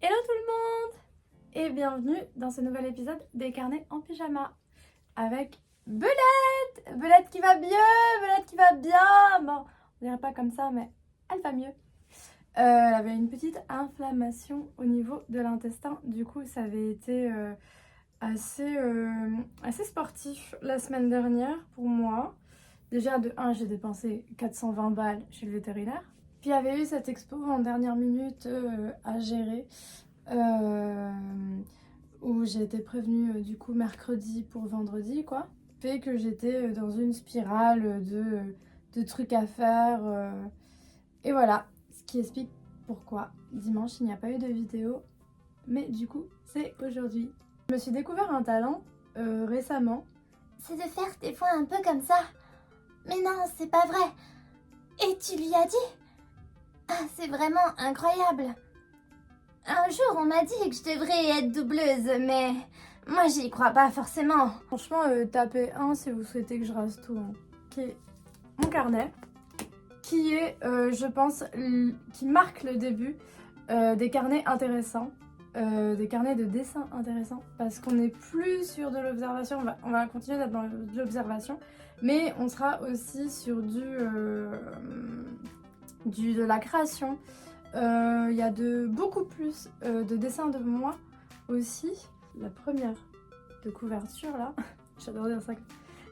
Hello tout le monde et bienvenue dans ce nouvel épisode des carnets en pyjama avec Belette. Belette qui va bien, Belette qui va bien. Bon, on dirait pas comme ça mais elle va mieux. Elle avait une petite inflammation au niveau de l'intestin. Du coup ça avait été assez sportif la semaine dernière pour moi. Déjà de 1 j'ai dépensé 420 balles chez le vétérinaire. Puis il y avait eu cette expo en dernière minute à gérer où j'ai été prévenue du coup mercredi pour vendredi quoi. Fait que j'étais dans une spirale de trucs à faire et voilà, ce qui explique pourquoi dimanche il n'y a pas eu de vidéo mais du coup c'est aujourd'hui. Je me suis découvert un talent récemment. C'est de faire des fois un peu comme ça. Mais non, c'est pas vrai. Et tu lui as dit? Ah, c'est vraiment incroyable. Un jour, on m'a dit que je devrais être doubleuse, mais moi, j'y crois pas forcément. Franchement, tapez 1 si vous souhaitez que je rase tout. Hein. Okay. Mon carnet, qui est, je pense, qui marque le début des carnets intéressants. Des carnets de dessin intéressants parce qu'on n'est plus sur de l'observation, on va continuer d'être dans de l'observation mais on sera aussi sur de la création. Il y a beaucoup plus de dessins de moi aussi. La première de couverture là, j'adore dire ça.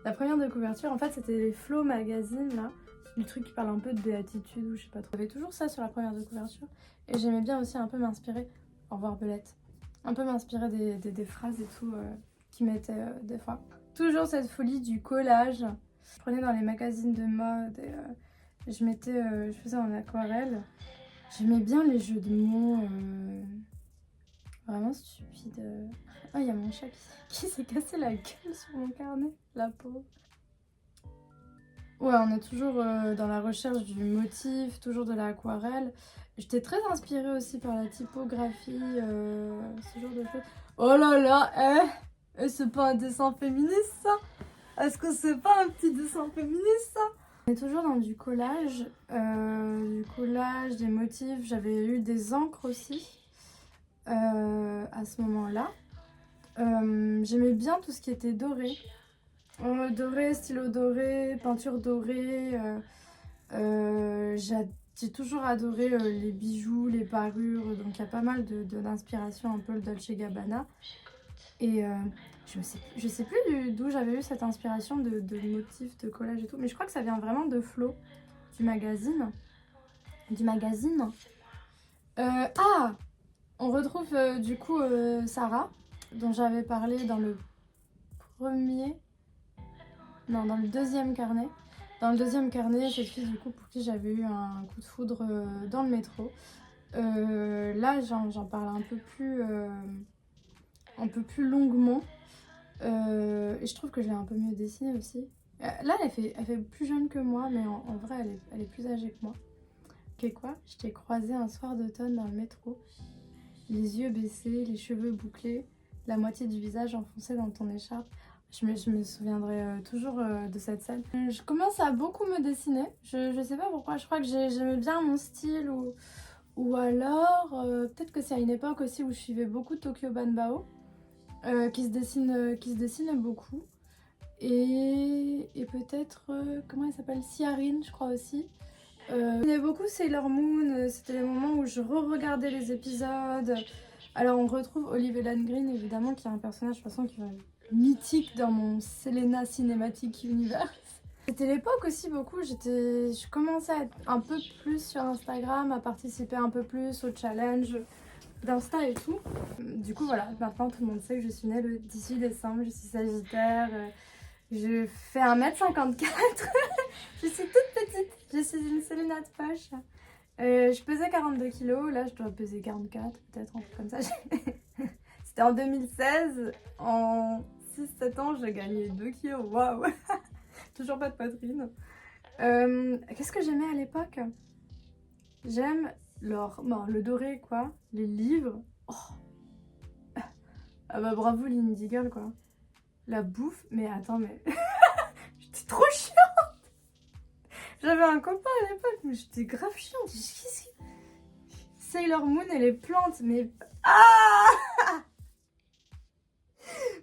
La première de couverture en fait c'était les Flow Magazine là, le truc qui parle un peu de béatitude ou je sais pas trop. J'avais toujours ça sur la première de couverture et j'aimais bien aussi un peu m'inspirer. Au revoir Belette. Un peu m'inspirer des phrases et tout qui mettaient des fois. Toujours cette folie du collage. Je prenais dans les magazines de mode et je faisais en aquarelle. J'aimais bien les jeux de mots vraiment stupides. Oh, il y a mon chat qui s'est cassé la gueule sur mon carnet, la pauvre. Ouais, on est toujours dans la recherche du motif, toujours de l'aquarelle. J'étais très inspirée aussi par la typographie, ce genre de choses. Oh là là, c'est pas un dessin féministe ça? Est-ce que c'est pas un petit dessin féministe ça? On est toujours dans du collage, des motifs. J'avais eu des encres aussi à ce moment-là. J'aimais bien tout ce qui était doré. Doré, stylo doré, peinture dorée. J'ai toujours adoré les bijoux, les parures, donc il y a pas mal d'inspiration, un peu le Dolce Gabbana. Et je sais plus d'où j'avais eu cette inspiration de motifs, de collage et tout, mais je crois que ça vient vraiment de Flo, du magazine. On retrouve du coup Sarah, dont j'avais parlé dans le deuxième carnet. Dans le deuxième carnet, cette fille du coup pour qui j'avais eu un coup de foudre dans le métro. Là j'en parle un peu plus longuement. Et je trouve que je l'ai un peu mieux dessinée aussi. Là elle fait plus jeune que moi, mais en vrai elle est plus âgée que moi. Ok quoi, je t'ai croisée un soir d'automne dans le métro. Les yeux baissés, les cheveux bouclés, la moitié du visage enfoncé dans ton écharpe. Je me souviendrai toujours de cette scène. Je commence à beaucoup me dessiner. Je sais pas pourquoi. Je crois que j'aimais bien mon style ou alors peut-être que c'est à une époque aussi où je suivais beaucoup Tokyo Banbao qui se dessine beaucoup. Et peut-être, comment elle s'appelle, Ciarine je crois aussi. Il y avait beaucoup Sailor Moon. C'était les moments où je re-regardais les épisodes. Alors on retrouve Olive Green évidemment qui est un personnage de toute façon qui va mythique dans mon Selena Cinematic Universe. C'était l'époque aussi beaucoup, je commençais à être un peu plus sur Instagram, à participer un peu plus aux challenges d'Insta et tout. Du coup voilà, maintenant tout le monde sait que je suis née le 18 décembre, je suis Sagittaire, je fais 1m54, je suis toute petite, je suis une Selena de poche. Je pesais 42 kilos, là je dois peser 44 peut-être, un truc comme ça. C'était en 2016, en 6-7 ans, j'ai gagné 2 kilos, waouh. Toujours pas de poitrine. Qu'est-ce que j'aimais à l'époque? J'aime le doré quoi, les livres. Oh. Ah bah bravo l'indie girl quoi. La bouffe, mais attends mais... J'étais trop chiante. J'avais un copain à l'époque, mais j'étais grave chiante. Sailor Moon et les plantes, mais Ah!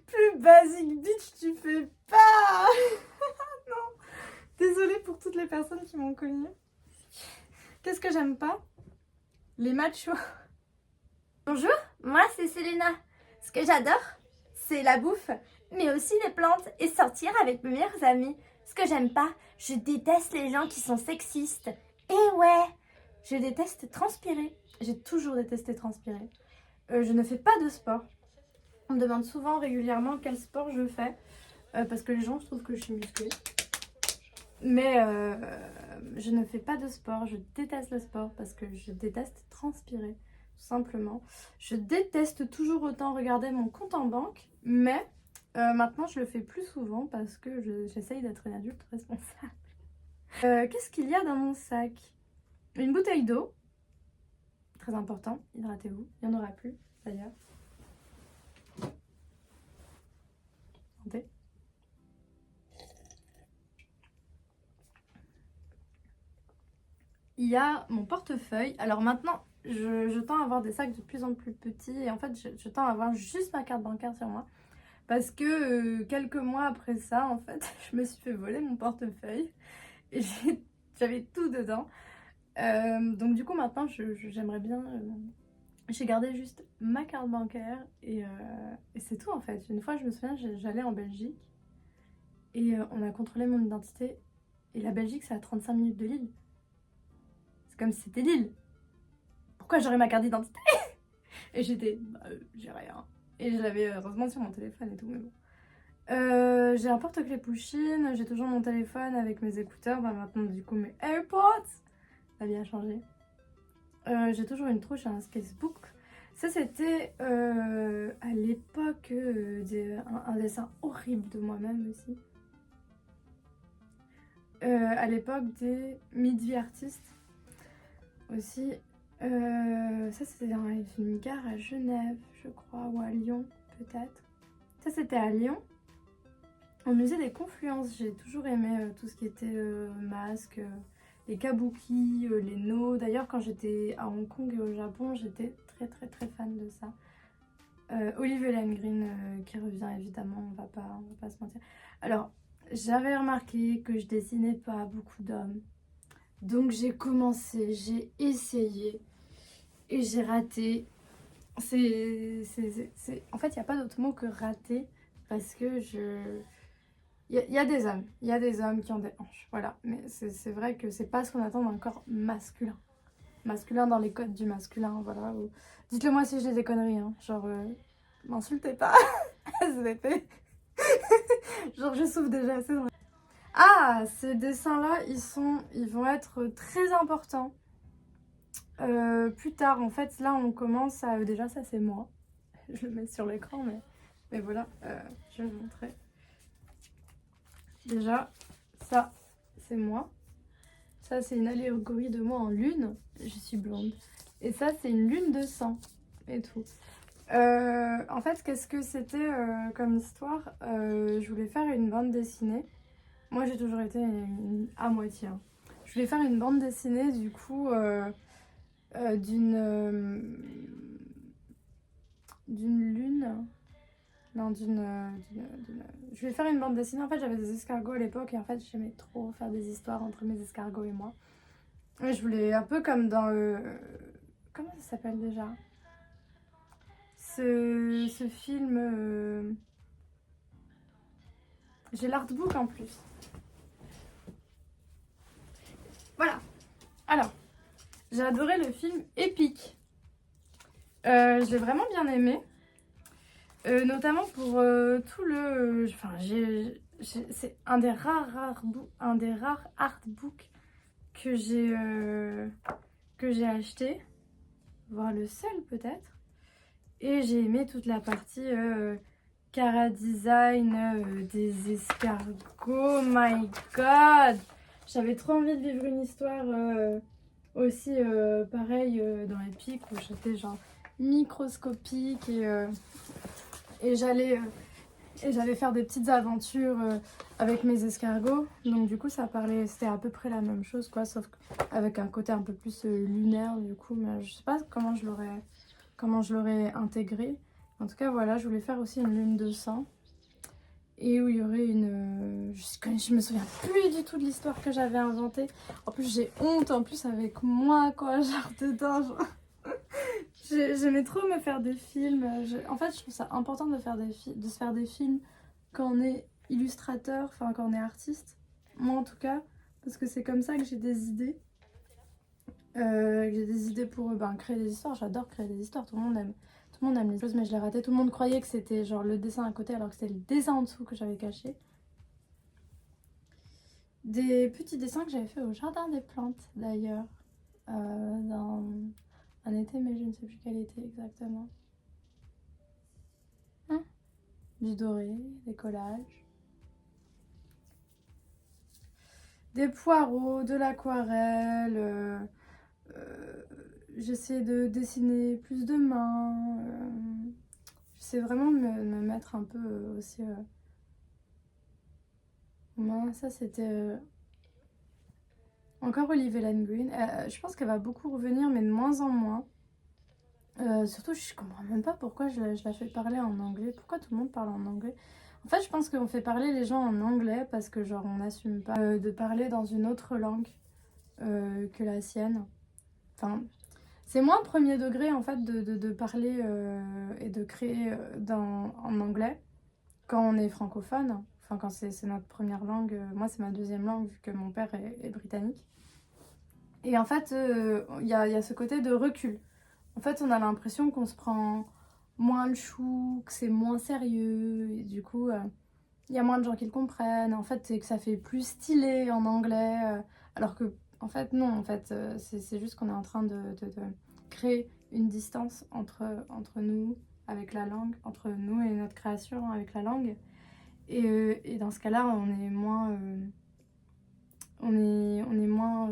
Plus basique, bitch, tu fais pas. Non. Désolée pour toutes les personnes qui m'ont connue. Qu'est-ce que j'aime pas? Les machos. Bonjour, moi c'est Selena. Ce que j'adore, c'est la bouffe, mais aussi les plantes et sortir avec mes meilleurs amis. Ce que j'aime pas, je déteste les gens qui sont sexistes. Et ouais, je déteste transpirer. J'ai toujours détesté transpirer. Je ne fais pas de sport. On me demande souvent, régulièrement, quel sport je fais. Parce que les gens trouvent que je suis musclée. Mais je ne fais pas de sport. Je déteste le sport parce que je déteste transpirer. Tout simplement. Je déteste toujours autant regarder mon compte en banque. Mais maintenant, je le fais plus souvent parce que j'essaye d'être une adulte responsable. Qu'est-ce qu'il y a dans mon sac? Une bouteille d'eau. Très important, hydratez-vous. Il n'y en aura plus d'ailleurs. Santé. Il y a mon portefeuille. Alors maintenant, je tends à avoir des sacs de plus en plus petits. Et en fait, je tends à avoir juste ma carte bancaire sur moi. Parce que quelques mois après ça, en fait, je me suis fait voler mon portefeuille. Et j'avais tout dedans. Donc du coup, maintenant, j'aimerais bien... j'ai gardé juste ma carte bancaire. Et c'est tout, en fait. Une fois, je me souviens, j'allais en Belgique. Et on a contrôlé mon identité. Et la Belgique, c'est à 35 minutes de Lille. Comme si c'était Lille. Pourquoi j'aurais ma carte d'identité? Et j'étais, j'ai rien. Et je l'avais heureusement sur mon téléphone et tout, mais bon. J'ai un porte-clés Pusheen, j'ai toujours mon téléphone avec mes écouteurs, bah maintenant du coup mes AirPods. Ça a bien changé. J'ai toujours une trouche et un sketchbook. Ça c'était à l'époque un dessin horrible de moi-même aussi. À l'époque des mid-vie artistes. Aussi, ça c'était dans une gare à Genève, je crois, ou à Lyon, peut-être. Ça c'était à Lyon, au musée des Confluences. J'ai toujours aimé tout ce qui était masque, les kabuki, les no. D'ailleurs, quand j'étais à Hong Kong et au Japon, j'étais très fan de ça. Olive Green qui revient évidemment, on va pas se mentir. Alors, j'avais remarqué que je dessinais pas beaucoup d'hommes. Donc j'ai commencé, j'ai essayé et j'ai raté. En fait, il n'y a pas d'autre mot que rater parce que il y a des hommes. Il y a des hommes qui ont des hanches, voilà. Mais c'est vrai que c'est pas ce qu'on attend d'un corps masculin. Masculin dans les codes du masculin, voilà. Dites-le moi si j'ai des conneries, hein. Genre, m'insultez pas. Genre, je souffre déjà assez dans... Ah, ces dessins-là, ils vont être très importants plus tard. En fait, là, on commence à... Déjà, ça, c'est moi. Je le mets sur l'écran, mais voilà, je vais vous montrer. Déjà, ça, c'est moi. Ça, c'est une allégorie de moi en lune. Je suis blonde. Et ça, c'est une lune de sang et tout. En fait, qu'est-ce que c'était comme histoire? Je voulais faire une bande dessinée. Moi, j'ai toujours été à moitié. Hein. Je voulais faire une bande dessinée, du coup, d'une lune. Non, je voulais faire une bande dessinée. En fait, j'avais des escargots à l'époque et en fait, j'aimais trop faire des histoires entre mes escargots et moi. Et je voulais un peu comme dans comment ça s'appelle déjà? Ce film... J'ai l'artbook en plus. Voilà. Alors, j'ai adoré le film Épique. Je l'ai vraiment bien aimé. Notamment pour tout le... Enfin, c'est un des rares artbooks que j'ai acheté. Voire le seul peut-être. Et j'ai aimé toute la partie Cara Design des escargots. My God! J'avais trop envie de vivre une histoire aussi pareil dans Epic où j'étais genre microscopique et j'allais faire des petites aventures avec mes escargots. Donc du coup ça parlait, c'était à peu près la même chose quoi, sauf avec un côté un peu plus lunaire du coup. Mais je sais pas comment je l'aurais comment je l'aurais intégré. En tout cas, voilà, je voulais faire aussi une lune de sang. Et où il y aurait une... Je me souviens plus du tout de l'histoire que j'avais inventée. En plus, j'ai honte, en plus, avec moi, quoi, genre dedans. Genre... J'aimais trop me faire des films. En fait, je trouve ça important de se faire des films quand on est illustrateur, enfin quand on est artiste. Moi, en tout cas, parce que c'est comme ça que j'ai des idées. J'ai des idées pour créer des histoires. J'adore créer des histoires, tout le monde aime. Tout le monde aime les choses, mais je l'ai raté. Tout le monde croyait que c'était genre le dessin à côté, alors que c'était le dessin en dessous que j'avais caché. Des petits dessins que j'avais fait au jardin des plantes, d'ailleurs. Dans un été, mais je ne sais plus quel été exactement. Hein, du doré, des collages. Des poireaux, de l'aquarelle. J'essaie de dessiner plus de mains. J'essaie vraiment de me mettre un peu aussi... Moi, ça c'était encore Olivia Lane Green. Je pense qu'elle va beaucoup revenir, mais de moins en moins. Surtout, je comprends même pas pourquoi je la fais parler en anglais. Pourquoi tout le monde parle en anglais? En fait, je pense qu'on fait parler les gens en anglais parce que genre on n'assume pas de parler dans une autre langue que la sienne. Enfin, c'est moins premier degré en fait de parler et de créer en anglais quand on est francophone. Enfin, quand c'est notre première langue. Moi, c'est ma deuxième langue vu que mon père est britannique. Et en fait, y a ce côté de recul. En fait, on a l'impression qu'on se prend moins le chou, que c'est moins sérieux. Et du coup, il y a moins de gens qui le comprennent. En fait, c'est que ça fait plus stylé en anglais. Alors que, en fait, non. En fait, c'est juste qu'on est en train de créer une distance entre nous avec la langue, entre nous et notre création avec la langue. Et dans ce cas-là, on est moins... on est moins...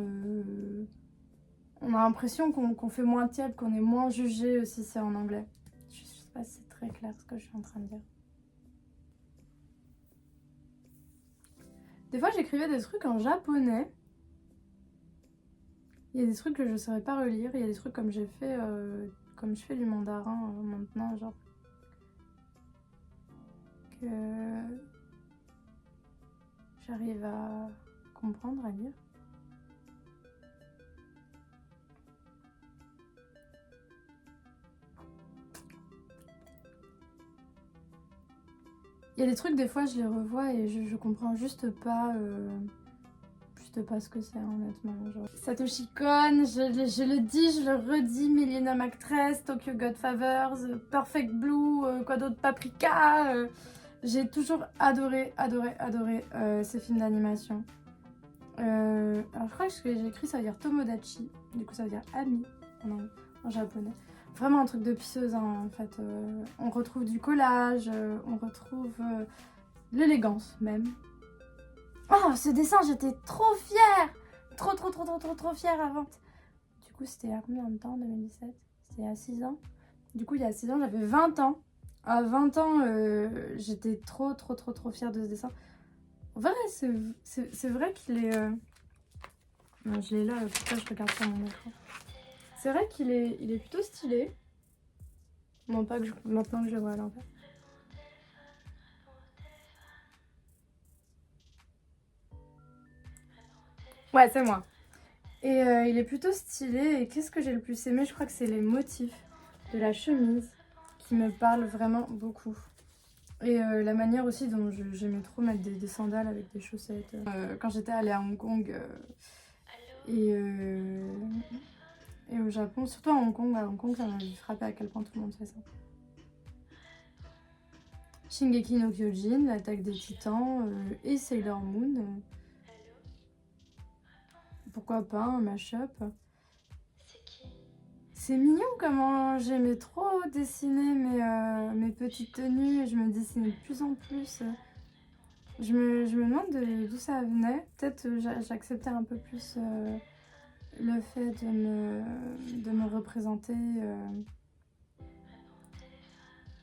on a l'impression qu'on fait moins tiède, qu'on est moins jugé si c'est en anglais. Je sais pas si c'est très clair ce que je suis en train de dire. Des fois, j'écrivais des trucs en japonais. Il y a des trucs que je ne saurais pas relire. Il y a des trucs comme j'ai fait, comme je fais du mandarin maintenant, genre que j'arrive à comprendre, à lire. Il y a des trucs, des fois, je les revois et je comprends juste pas ce que c'est, honnêtement. Genre. Satoshi Kon, je le dis, je le redis, Millennium Actress, Tokyo Godfathers, Perfect Blue, quoi d'autre, Paprika. J'ai toujours adoré ces films d'animation. Alors je crois que ce que j'ai écrit, ça veut dire Tomodachi, du coup ça veut dire ami en japonais. Vraiment un truc de pisseuse, hein, en fait. On retrouve du collage, on retrouve l'élégance même. Oh, ce dessin, j'étais trop fière! Trop fière avant. Du coup, c'était à combien de temps en 2017? C'était à 6 ans. Du coup, il y a 6 ans, j'avais 20 ans. À 20 ans, j'étais trop fière de ce dessin. En vrai, c'est vrai qu'il est... Non, je l'ai là, pourquoi je regarde sur mon écran? C'est vrai qu'il est plutôt stylé. Non, pas que maintenant que je vois à l'envers. Ouais, c'est moi. Et il est plutôt stylé. Et qu'est-ce que j'ai le plus aimé? Je crois que c'est les motifs de la chemise qui me parlent vraiment beaucoup. Et la manière aussi dont j'aimais trop mettre des sandales avec des chaussettes. Quand j'étais allée à Hong Kong et au Japon, surtout à Hong Kong, ça m'a frappé à quel point tout le monde fait ça. Shingeki no Kyojin, l'attaque des titans et Sailor Moon. Pourquoi pas un mash-up. C'est mignon comment j'aimais trop dessiner mes petites tenues et je me dessinais de plus en plus. Je me demande d'où ça venait. Peut-être j'acceptais un peu plus le fait de me représenter.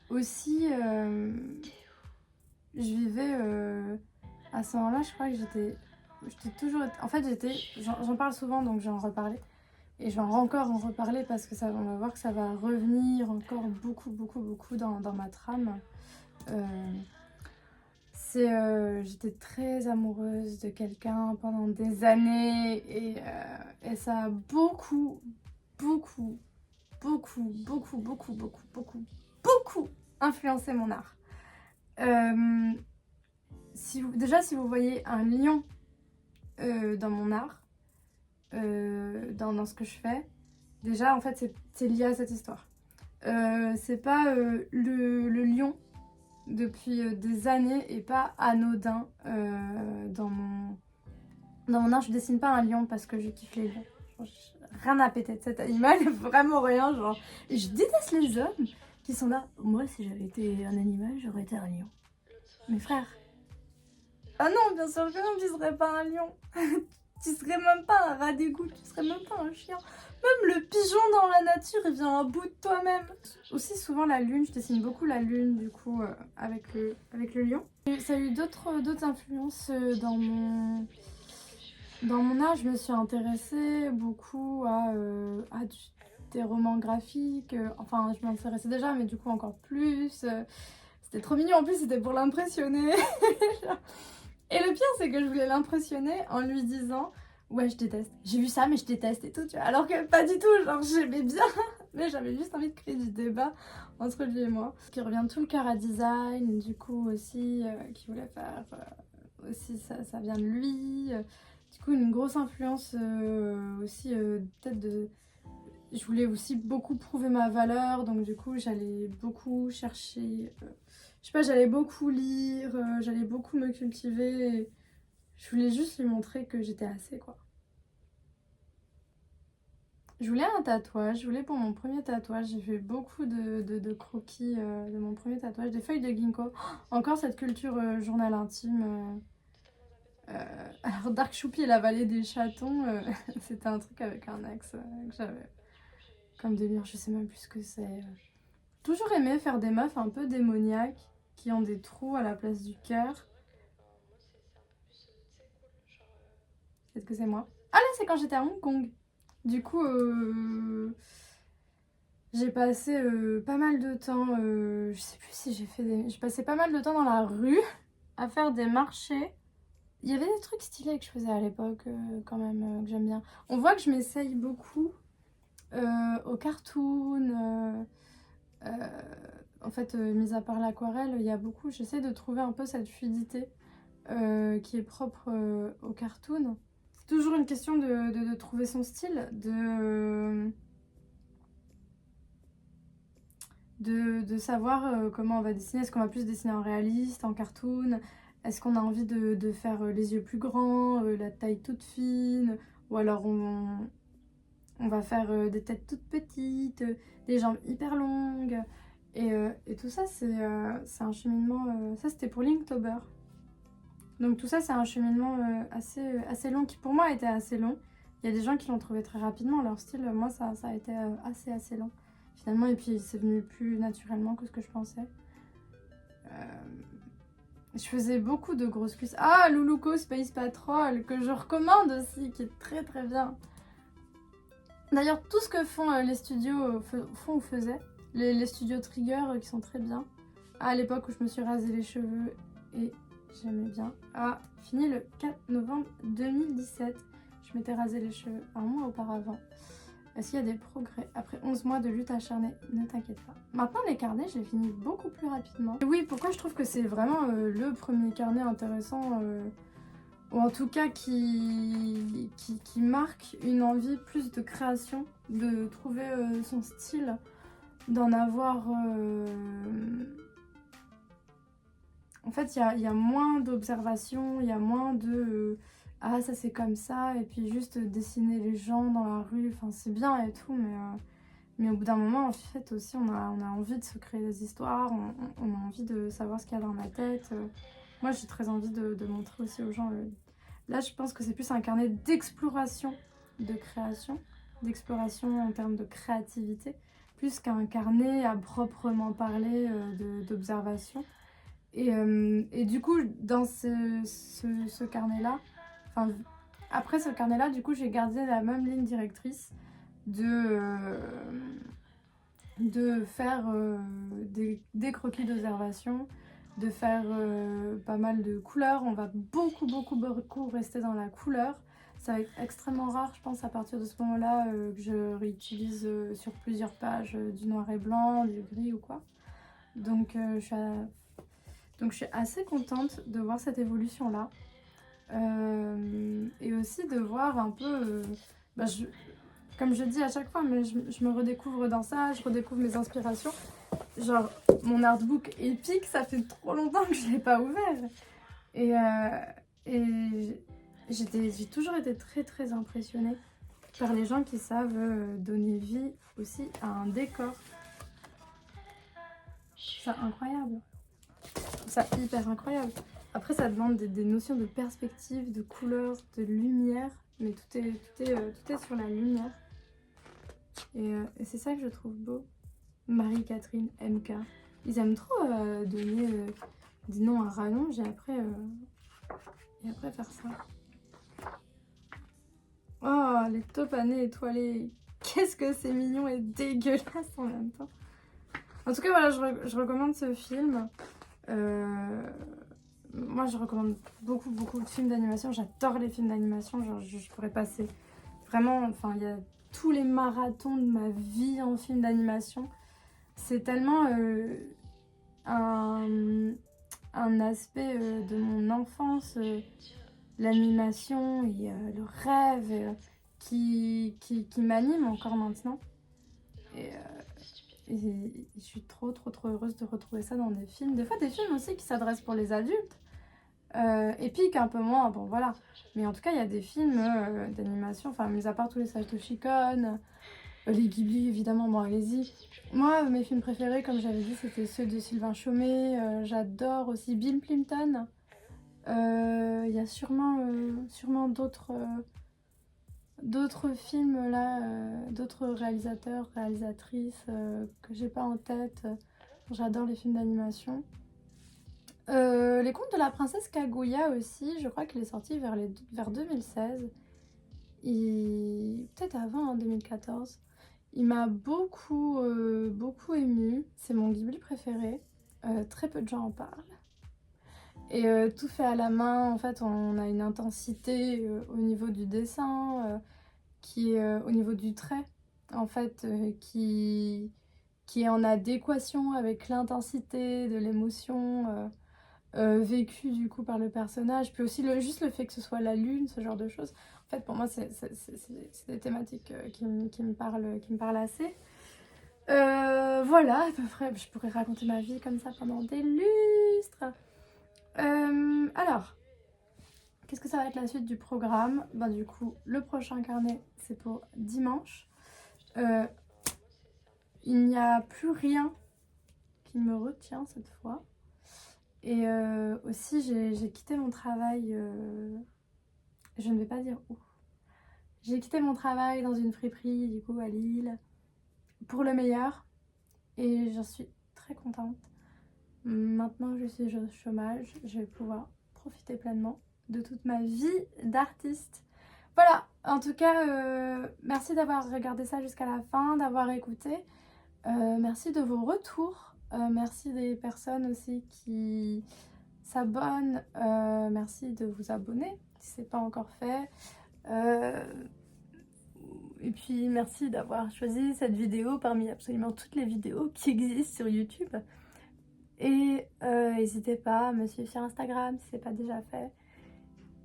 Aussi, je vivais à ce moment-là, je crois que j'étais toujours... En fait, j'en parle souvent, donc j'en reparlais. Et je vais encore en reparler parce que on va voir que ça va revenir encore beaucoup dans ma trame. J'étais très amoureuse de quelqu'un pendant des années et ça a beaucoup influencé mon art. Si vous voyez un lion dans mon art, dans ce que je fais, déjà en fait c'est lié à cette histoire. C'est pas le lion depuis des années et pas anodin dans mon art. Je dessine pas un lion parce que je kiffe les lions. Rien à péter de cet animal, vraiment rien. Genre. Et je déteste les hommes qui sont là. Moi, si j'avais été un animal, j'aurais été un lion. Mes frères. Ah non, bien sûr que non, tu serais pas un lion. Tu serais même pas un rat d'égout, tu serais même pas un chien. Même le pigeon dans la nature, il vient à bout de toi-même. Aussi souvent la lune, je dessine beaucoup la lune du coup avec le lion. Et ça a eu d'autres influences dans mon art. Je me suis intéressée beaucoup à des romans graphiques. Enfin, je m'intéressais déjà, mais du coup encore plus. C'était trop mignon, en plus c'était pour l'impressionner. Et le pire, c'est que je voulais l'impressionner en lui disant ouais, je déteste. J'ai vu ça, mais je déteste et tout, tu vois. Alors que pas du tout, genre j'aimais bien, mais j'avais juste envie de créer du débat entre lui et moi. Qui revient tout le chara design, du coup aussi, qui voulait faire aussi, ça vient de lui. Du coup, une grosse influence aussi, peut-être de. Je voulais aussi beaucoup prouver ma valeur, donc du coup, j'allais beaucoup chercher. Je sais pas, j'allais beaucoup lire, j'allais beaucoup me cultiver. Et je voulais juste lui montrer que j'étais assez, quoi. Je voulais un tatouage, je voulais pour mon premier tatouage, j'ai fait beaucoup de croquis de mon premier tatouage, des feuilles de ginkgo. Encore cette culture journal intime. Alors Dark Choupi et la vallée des chatons, c'était un truc avec un axe que j'avais comme délire, je sais même plus ce que c'est. Toujours aimé faire des meufs un peu démoniaques qui ont des trous à la place du cœur. Peut-être que c'est moi. Ah là, c'est quand j'étais à Hong Kong. Du coup, j'ai passé pas mal de temps, je sais plus si j'ai passé pas mal de temps dans la rue à faire des marchés. Il y avait des trucs stylés que je faisais à l'époque quand même, que j'aime bien. On voit que je m'essaye beaucoup au cartoon. En fait, mis à part l'aquarelle, il y a beaucoup. J'essaie de trouver un peu cette fluidité qui est propre au cartoon. C'est toujours une question de trouver son style, de savoir comment on va dessiner. Est-ce qu'on va plus dessiner en réaliste, en cartoon? Est-ce qu'on a envie de faire les yeux plus grands, la taille toute fine? Ou alors on va faire des têtes toutes petites, des jambes hyper longues. Et tout ça, c'est un cheminement... ça, c'était pour Linktober. Donc tout ça, c'est un cheminement assez long, qui pour moi était assez long. Il y a des gens qui l'ont trouvé très rapidement, leur style. Moi, ça a été assez long, finalement. Et puis, c'est venu plus naturellement que ce que je pensais. Je faisais beaucoup de grosses cuisses. Ah, Luluco Space Patrol, que je recommande aussi, qui est très très bien. D'ailleurs, tout ce que font les studios, font ou faisaient, les studios Trigger qui sont très bien. À l'époque où je me suis rasé les cheveux et j'aimais bien. Ah, fini le 4 novembre 2017. Je m'étais rasé les cheveux un mois auparavant. Est-ce qu'il y a des progrès après 11 mois de lutte acharnée? Ne t'inquiète pas. Maintenant, les carnets, je les finis beaucoup plus rapidement. Et oui, pourquoi je trouve que c'est vraiment le premier carnet intéressant, ou en tout cas qui marque une envie plus de création, de trouver son style, d'en avoir... En fait, il y a moins d'observation, il y a moins de... ah, ça c'est comme ça, et puis juste dessiner les gens dans la rue, enfin c'est bien et tout, mais au bout d'un moment, en fait, aussi, on a envie de se créer des histoires, on a envie de savoir ce qu'il y a dans la tête. Moi, j'ai très envie de montrer aussi aux gens... Là, je pense que c'est plus un carnet d'exploration, de création, d'exploration en termes de créativité, plus qu'un carnet à proprement parler d'observation. Et du coup, dans ce carnet-là, enfin, après ce carnet-là, du coup, j'ai gardé la même ligne directrice de faire des croquis d'observation, de faire pas mal de couleurs. On va beaucoup rester dans la couleur. Ça va être extrêmement rare, je pense, à partir de ce moment-là, que je réutilise sur plusieurs pages du noir et blanc, du gris ou quoi. Donc je suis assez contente de voir cette évolution-là. Et aussi de voir un peu... comme je dis à chaque fois, mais je me redécouvre dans ça, je redécouvre mes inspirations. Genre, mon artbook épique, ça fait trop longtemps que je ne l'ai pas ouvert. Et j'ai toujours été très impressionnée par les gens qui savent donner vie aussi à un décor. C'est incroyable. C'est hyper incroyable. Après, ça demande des notions de perspective, de couleur, de lumière. Mais tout est sur la lumière. Et c'est ça que je trouve beau. Marie-Catherine, MK. Ils aiment trop donner des noms à rallonge et après faire ça. Oh, les taupanés étoilés. Qu'est-ce que c'est mignon et dégueulasse en même temps. En tout cas, voilà, je recommande ce film. Moi, je recommande beaucoup de films d'animation. J'adore les films d'animation. Genre, je pourrais passer vraiment... Enfin, il y a tous les marathons de ma vie en films d'animation. C'est tellement un aspect de mon enfance, l'animation et le rêve qui m'anime encore maintenant. Et je suis trop heureuse de retrouver ça dans des films. Des fois, des films aussi qui s'adressent pour les adultes. Épiques un peu moins, bon voilà. Mais en tout cas, il y a des films d'animation, enfin, mis à part tous les Satoshi Kon, les Ghibli, évidemment, bon, allez-y. Moi, mes films préférés, comme j'avais dit, c'était ceux de Sylvain Chomet. J'adore aussi Bill Plympton. Il y a sûrement d'autres films là, d'autres réalisateurs, réalisatrices que j'ai pas en tête. J'adore les films d'animation. Les contes de la princesse Kaguya aussi, je crois qu'il est sorti vers 2016. Peut-être avant, en 2014. Il m'a beaucoup émue. C'est mon Ghibli préféré. Très peu de gens en parlent. Et tout fait à la main, en fait, on a une intensité au niveau du dessin, qui est au niveau du trait, en fait, qui est en adéquation avec l'intensité de l'émotion vécue du coup par le personnage. Puis aussi juste le fait que ce soit la lune, ce genre de choses. En fait, pour moi, c'est des thématiques qui me parlent assez. Voilà, à peu près, je pourrais raconter ma vie comme ça pendant des lustres. Alors, qu'est-ce que ça va être la suite du programme? Ben, du coup, le prochain carnet, c'est pour dimanche. Il n'y a plus rien qui me retient cette fois. Et aussi, j'ai quitté mon travail, je ne vais pas dire où. J'ai quitté mon travail dans une friperie, du coup, à Lille, pour le meilleur. Et j'en suis très contente. Maintenant que je suis au chômage, je vais pouvoir profiter pleinement de toute ma vie d'artiste. Voilà, en tout cas, merci d'avoir regardé ça jusqu'à la fin, d'avoir écouté. Merci de vos retours. Merci des personnes aussi qui s'abonnent. Merci de vous abonner si ce n'est pas encore fait. Et puis merci d'avoir choisi cette vidéo parmi absolument toutes les vidéos qui existent sur YouTube. Et n'hésitez pas à me suivre sur Instagram si ce n'est pas déjà fait.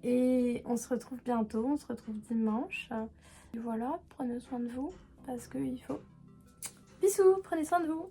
Et on se retrouve bientôt, on se retrouve dimanche. Et voilà, prenez soin de vous parce qu'il faut. Bisous, prenez soin de vous.